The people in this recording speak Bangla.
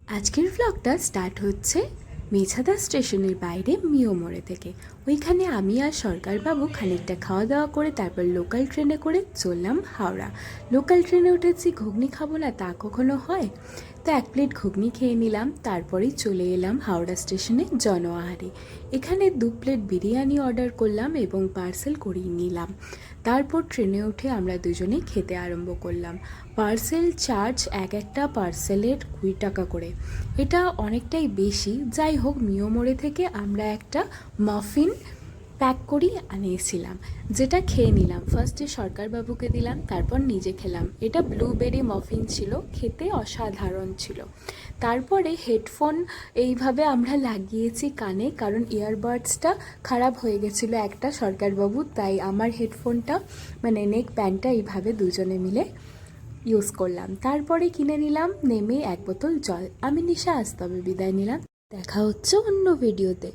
আজকের ব্লগটা স্টার্ট হচ্ছে মেছাদা স্টেশনের বাইরে মিও মোড়ে থেকে। ওইখানে আমি আর সরকারবাবু খানিকটা খাওয়া দাওয়া করে তারপর লোকাল ট্রেনে করে চললাম হাওড়া। লোকাল ট্রেনে উঠেছি, ঘুগনি খাবো না তা কখনো হয়? তো এক প্লেট ঘুগনি খেয়ে নিলাম, তারপরেই চলে এলাম হাওড়া স্টেশনে জনআহারে। এখানে 2 প্লেট বিরিয়ানি অর্ডার করলাম এবং পার্সেল করিয়ে নিলাম। তারপর ট্রেনে উঠে আমরা দুজনেই খেতে আরম্ভ করলাম। পার্সেল চার্জ একটা পার্সেলের 20 টাকা করে, এটা অনেকটাই বেশি। যাই হোক, মিও মোড়ে থেকে আমরা একটা মাফিন প্যাক করি আনিয়েছিলাম, যেটা খেয়ে নিলাম। ফার্স্টে সরকারবাবুকে দিলাম, তারপর নিজে খেলাম। এটা ব্লুবেরি মাফিন ছিল, খেতে অসাধারণ ছিল। তারপরে হেডফোন এইভাবে আমরা লাগিয়েছি কানে, কারণ ইয়ারবাডসটা খারাপ হয়ে গেছিলো একটা সরকারবাবু, তাই আমার হেডফোনটা মানে নেক ব্যান্ডটা এইভাবে দুজনে মিলে ইউজ করলাম। তারপরে কিনে নিলাম নেমে 1 বোতল জল। আমি নিশা, আজ তবে বিদায় নিলাম। দেখা হচ্ছে অন্য ভিডিওতে।